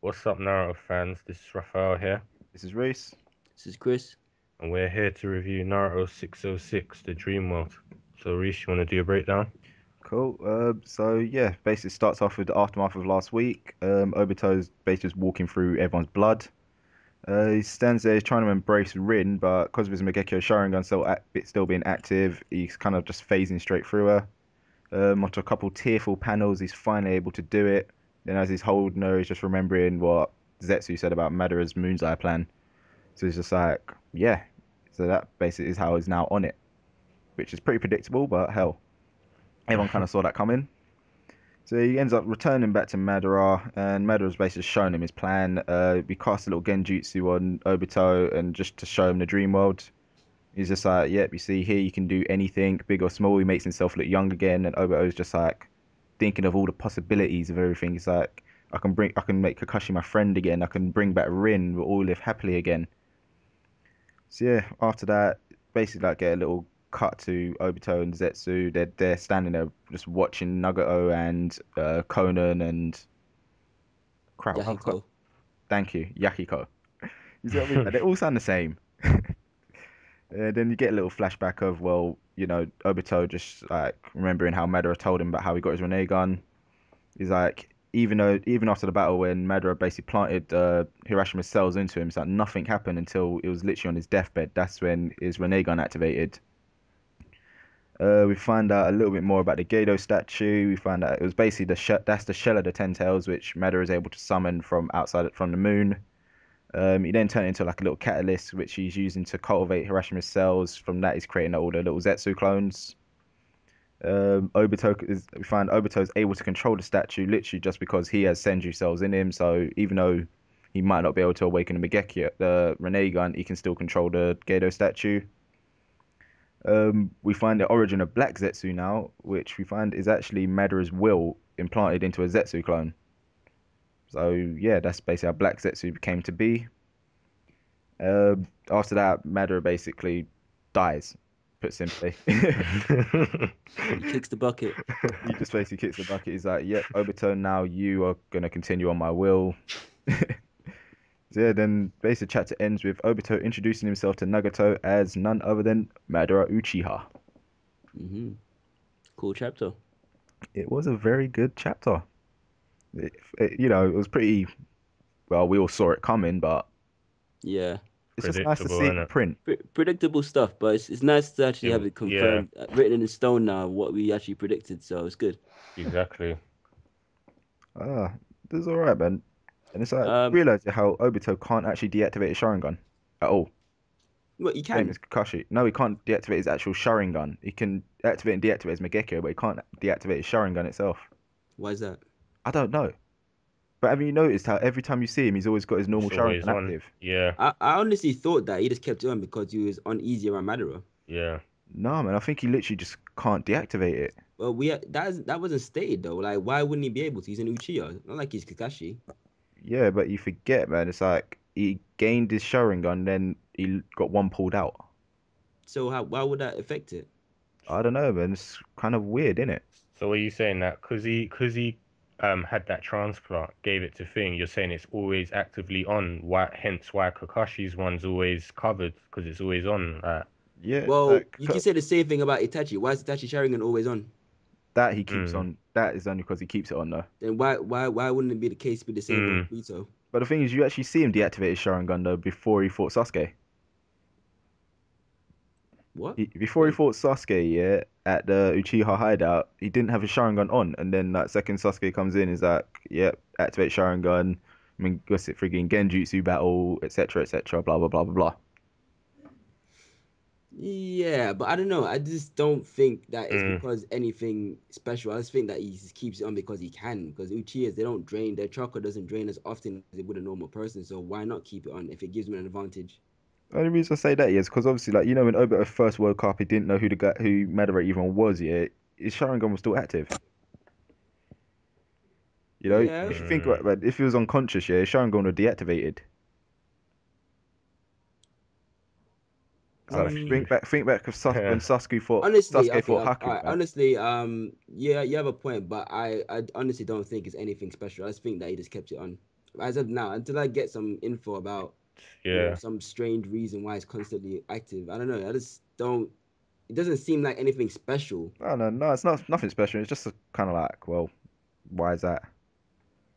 What's up, Naruto fans? This is Raphael here, This is Reese. This is Chris. and we're here to review Naruto 606, The Dream World. So, Reese, you want to do a breakdown? Cool. So yeah, basically starts off with the aftermath of last week. Obito's basically just walking through everyone's blood. He stands there, he's trying to embrace Rin, but because of his Mangekyo Sharingan still being active, he's kind of just phasing straight through her. After a couple tearful panels, he's finally able to do it. Then as he's holding her, he's just remembering what Zetsu said about Madara's Moon's Eye plan. So he's just like, yeah. So that basically is how he's now on it, which is pretty predictable, but hell. Everyone kind of saw that coming. So he ends up returning back to Madara, and Madara's basically shown him his plan. We cast a little genjutsu on Obito, and just to show him the dream world. He's just like, yep, you see here, you can do anything, big or small. He makes himself look young again, and Obito's just like thinking of all the possibilities of everything. He's like, I can make Kakashi my friend again. I can bring back Rin. We'll all live happily again. So yeah, after that, basically like get a little cut to Obito and Zetsu. They're standing there just watching Nagato and Conan and crap. I forgot. Yahiko. Thank you, Yakiko. You see what I mean? They all sound the same. Then you get a little flashback of Obito just like remembering how Madara told him about how he got his Rinne gun. He's like, even after the battle when Madara basically planted Hirashima's cells into him, it's like nothing happened until it was literally on his deathbed. That's when his Rinne gun activated. We find out a little bit more about the Gedo statue. We find out it was basically that's the shell of the Ten Tails, which Madara is able to summon from the moon. He then turned into like a little catalyst, which he's using to cultivate Hirashima's cells. From that, he's creating all the little Zetsu clones. We find Obito is able to control the statue literally just because he has Senju cells in him. So even though he might not be able to awaken the Rinnegan, he can still control the Gedo statue. We find the origin of Black Zetsu now, which we find is actually Madara's will implanted into a Zetsu clone. So yeah, that's basically how Black Zetsu came to be. After that, Madara basically dies, put simply. He kicks the bucket. He just basically kicks the bucket. He's like, "Yep, Obito, now you are gonna continue on my will." So yeah, then basically the chapter ends with Obito introducing himself to Nagato as none other than Madara Uchiha. hmm Cool chapter. It was a very good chapter. It was pretty well. We all saw it coming, but Yeah. it's just nice to Predictable, see it in innit? print. Predictable stuff, but it's nice to actually have it Yeah, confirmed, written in stone now, what we actually predicted. So it's good. exactly. Ah, this is all right, man. And it's like Um, realize how Obito can't actually deactivate his Sharingan at all. but you Same can. as Kakashi. No, he can't deactivate his actual Sharingan. He can activate and deactivate his Mangekyo, but he can't deactivate his Sharingan itself. Why is that? I don't know. But have you noticed how every time you see him, he's always got his normal It's always Sharingan on. active? Yeah, I honestly thought that he just kept it on because he was uneasy around Madara. yeah. No, man. I think he literally just can't deactivate it. Well, that wasn't stated though. Like, why wouldn't he be able to? He's an Uchiha, not like he's Kakashi. Yeah, but you forget, man. It's like he gained his Sharingan, then he got one pulled out. So why would that affect it? I don't know, man. It's kind of weird, isn't it? So, are you saying that because he had that transplant, gave it to Thing? You're saying it's always actively on. Hence why Kakashi's one's always covered because it's always on. Yeah, Well, like you can say the same thing about Itachi. Why is Itachi Sharingan always on? that he keeps Mm, on. That is only because he keeps it on, though. Then why wouldn't it be the case be the same with mm. Naruto? But the thing is, you actually see him deactivate his Sharingan though before he fought Sasuke. What? Before he When? fought Sasuke, yeah, at the Uchiha hideout, he didn't have his Sharingan on, and then that second Sasuke comes in, is like, yep, activate Sharingan. I mean, what's it, friggin' Genjutsu battle, etc., blah blah blah blah blah. Yeah, but I don't know. I just don't think that it's Mm. because anything special. I just think that he just keeps it on because he can. Because Uchihas, they don't drain their chakra doesn't drain as often as it would a normal person. So why not keep it on if it gives him an advantage? The only reason I say that is because obviously, like when Obito first woke up, he didn't know who Madara even was yet. His Sharingan was still active. Yeah, If you think Mm. about it, if he was unconscious, yeah, his Sharingan would have deactivated. It's like mm, think back of when honestly, Sasuke okay, fought all Haku, right. man. Honestly, yeah, you have a point, but I honestly don't think it's anything special. I just think that he just kept it on. as of now, until I get some info about, Yeah, some strange reason why it's constantly active. I don't know. I just don't. It doesn't seem like anything special. Oh no, no, it's not nothing special. It's just kind of like, well, why is that?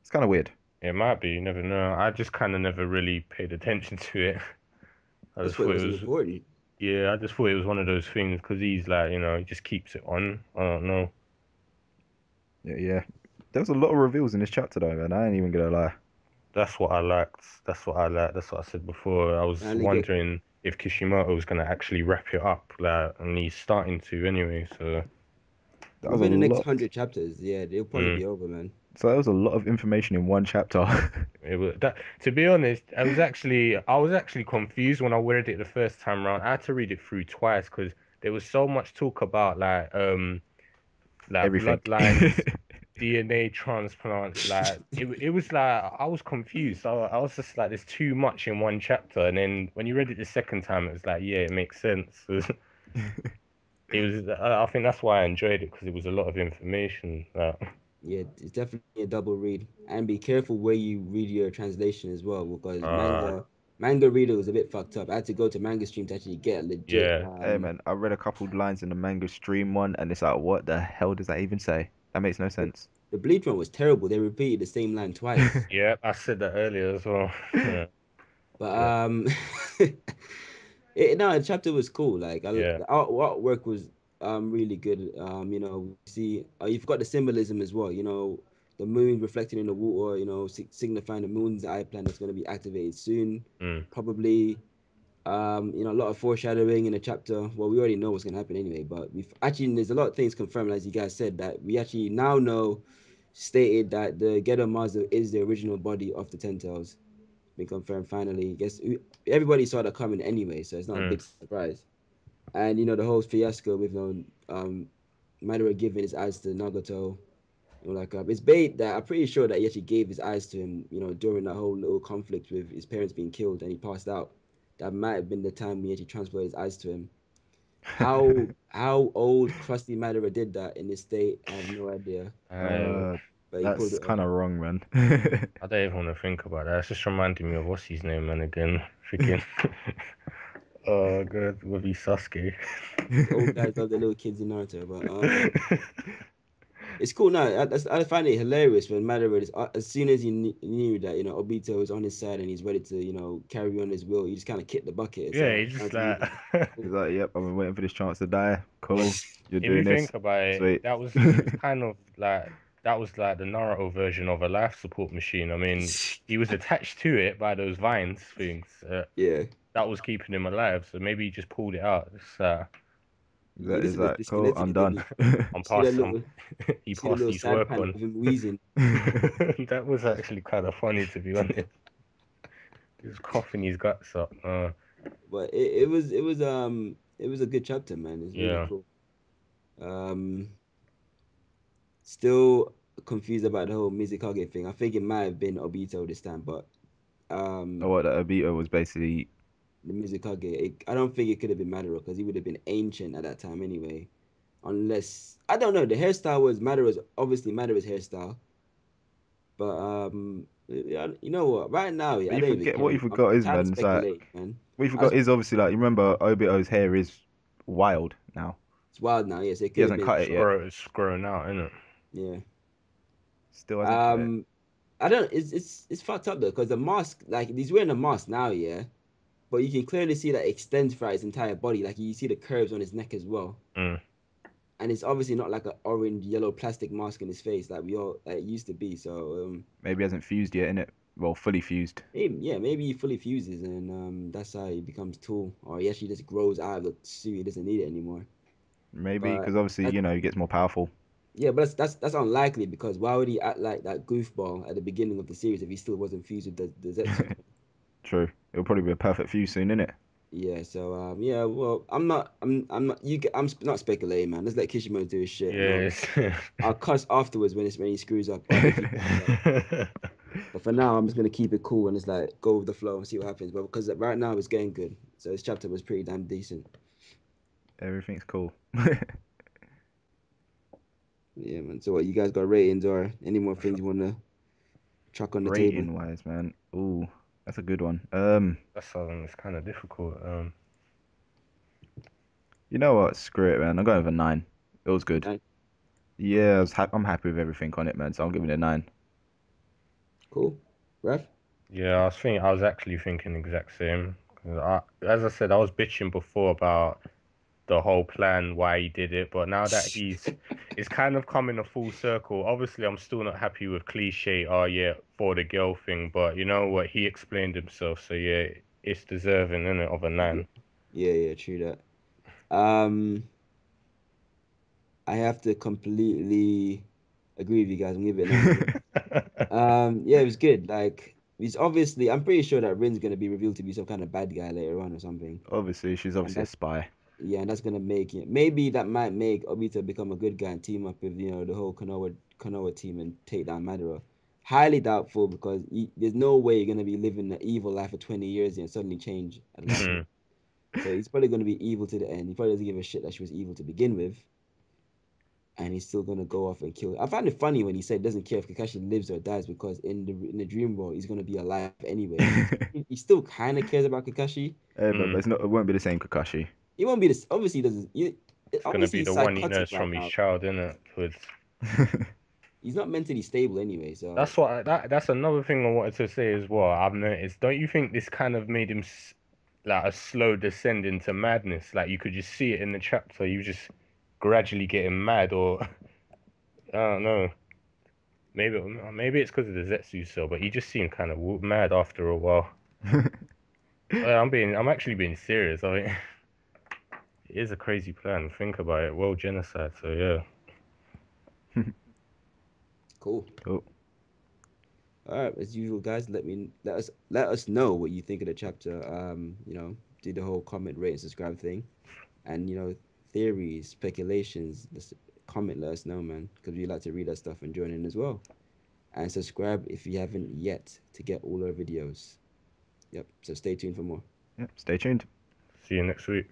It's kind of weird. it might be. You never know. I just kind of never really paid attention to it. I I just just thought it thought it wasn't was, important. yeah, I just thought it was one of those things because he's like, he just keeps it on. I don't know. Yeah, yeah. There was a lot of reveals in this chapter though, man. I ain't even gonna lie. That's what I liked. That's what I liked. That's what I said before. I was Finally get wondering if Kishimoto was gonna actually wrap it up, like, and he's starting to anyway. So, That was a within the next lot. 100 chapters. Yeah, they'll probably mm, be over, man. So there was a lot of information in one chapter. it was that. To be honest, I was actually confused when I read it the first time round. I had to read it through twice because there was so much talk about like Everything. bloodlines, DNA transplants. Like it was like I was confused. I was just like, there's too much in one chapter. And then when you read it the second time, it was like, yeah, it makes sense. It was. I think that's why I enjoyed it because it was a lot of information. Yeah, it's definitely a double read, and be careful where you read your translation as well, because Uh, manga reader was a bit fucked up. I had to go to manga stream to actually get legit. yeah, Hey man, I read a couple lines in the manga stream one, and it's like, what the hell does that even say? That makes no The, sense. the Bleach one was terrible. They repeated the same line twice. yeah. I said that earlier as well. Yeah, But yeah, no, the chapter was cool. Like yeah. the artwork was really good. We see you've got the symbolism as well. The moon reflecting in the water. Signifying the moon's eye planet is going to be activated soon, Mm, probably. A lot of foreshadowing in the chapter. Well, we already know what's gonna happen anyway, but we've actually there's a lot of things confirmed, as you guys said, that we actually now know, stated that the Gedo Mazu is the original body of the Ten Tails. Been confirmed finally. Guess everybody saw that coming anyway, so it's not a mm. big surprise. And the whole fiasco with Madara giving his eyes to Nagato. It's bait that I'm pretty sure that he actually gave his eyes to him, during that whole little conflict with his parents being killed and he passed out. That might have been the time he actually transferred his eyes to him. How old Krusty Madara did that in this state, I have no idea. I, uh, But he pulled that's it kind off. of wrong, man. I don't even want to think about that. It's just reminding me of what's his name, man, again. Freaking. Oh, God, would be Sasuke. The old guys love the little kids in Naruto, but it's cool now. I find it hilarious when Madara is, as soon as he knew that Obito is on his side and he's ready to carry on his will, he just kind of kicked the bucket and said, Yeah, "Oh, he's time just to leave like, now." He's like, yep, I've been waiting for this chance to die. but Cool, you're if you doing this. think about it, Sweet. it was kind of like that was like the Naruto version of a life support machine. I mean, he was attached to it by those vines things. Yeah, That was keeping him alive. So maybe he just pulled it out. he He's just like, cool, disconnected I'm it, didn't done. he? I'm See that past. little, He see the passed little his side work panel on. of him wheezing. That was actually kind of funny to be honest. He was coughing his guts up. But it was a good chapter, man. It's really Yeah. cool. Um, Still confused about the whole Mizukage thing. I think it might have been Obito this time, but Oh, um, what that Obito was basically. the Mizukage, I don't think it could have been Madara because he would have been ancient at that time anyway. Unless I don't know, the hairstyle was Madara's, obviously Madara's hairstyle, but yeah, you know what? Right now, But yeah, I you don't even forget care. what you I'm forgot is, tired of man. It's like speculating, man. what you I forgot just, is obviously like you remember Obito's hair is wild now. it's wild now. Yes, it He could have hasn't been. cut it yet. It's growing out, isn't it? Yeah. Still hasn't cut it. Um, I don't. It's fucked up though because the mask, like he's wearing a mask now, yeah. But you can clearly see that it extends throughout his entire body. Like you see the curves on his neck as well. Mm. And it's obviously not like an orange, yellow plastic mask in his face like we all like it used to be. So Maybe he hasn't fused yet, innit? Well, fully fused. maybe he fully fuses and that's how he becomes tool, or he actually just grows out of the suit. He doesn't need it anymore. Maybe But because obviously that, he gets more powerful. yeah, but that's unlikely because why would he act like that goofball at the beginning of the series if he still wasn't fused with the Zetsu? True. It'll probably be a perfect fuse soon, innit? Yeah, so yeah, well, I'm not not speculating, man. Let's let Kishimoto do his shit, and I'll Yes. I'll cuss afterwards when he screws up or if he fucks up. But for now, I'm just gonna keep it cool and just like go with the flow and see what happens. But because right now it's getting good, so this chapter was pretty damn decent. Everything's cool. Yeah, man. So what you guys got ratings or any more things you wanna? Chuck on the table. Rating wise, man. Ooh, that's a good one. It's kind of difficult. You know what? Screw it, man. I'm going with a 9. It was good. Right? Yeah, I'm happy with everything on it, man. So I'm giving it a 9. Cool. Ref? Yeah, I was actually thinking the exact same. 'Cause as I said, I was bitching before about the whole plan why he did it, but now that it's kind of coming a full circle. Obviously, I'm still not happy with cliche, oh yeah, for the girl thing, but you know what? He explained himself, so yeah, it's deserving, isn't it, of a Yeah, 9. yeah, true that. Um, I have to completely agree with you guys. I'm gonna give it a 9 as well. Yeah, it was good. Like, it's obviously, I'm pretty sure that Rin's gonna be revealed to be some kind of bad guy later on or something, Obviously, she's and obviously a that's spy. yeah, and that's gonna make it. Maybe that might make Obito become a good guy and team up with the whole Konoha team and take down Madara. Highly doubtful because there's no way you're gonna be living the evil life for 20 years and suddenly change at the last minute. So he's probably gonna be evil to the end. He probably doesn't give a shit that she was evil to begin with, and he's still gonna go off and kill. I find it funny when he said doesn't care if Kakashi lives or dies because in the dream world he's gonna be alive anyway. He still kind of cares about Kakashi. Hey, but Mm. it's not. It won't be the same Kakashi. He won't be this. Obviously, he doesn't. It's gonna Obviously, be he's the one he psychotic knows right from his now. child, isn't it? He's not mentally stable anyway. So That's another thing I wanted to say as well. I've noticed. Don't you think this kind of made him like a slow descent into madness? Like you could just see it in the chapter. You just gradually getting mad, or I don't know. Maybe it's because of the Zetsu cell, but he just seemed kind of mad after a while. I'm actually being serious. I mean, it is a crazy plan. Think about it. World genocide. So yeah. cool. Cool. All right, as usual, guys. Let us know what you think of the chapter. Do the whole comment, rate, and subscribe thing, and theories, speculations. Just comment, let us know, man, because we like to read that stuff and join in as well. And subscribe if you haven't yet to get all our videos. Yep. So stay tuned for more. Yep. Stay tuned. See you next week.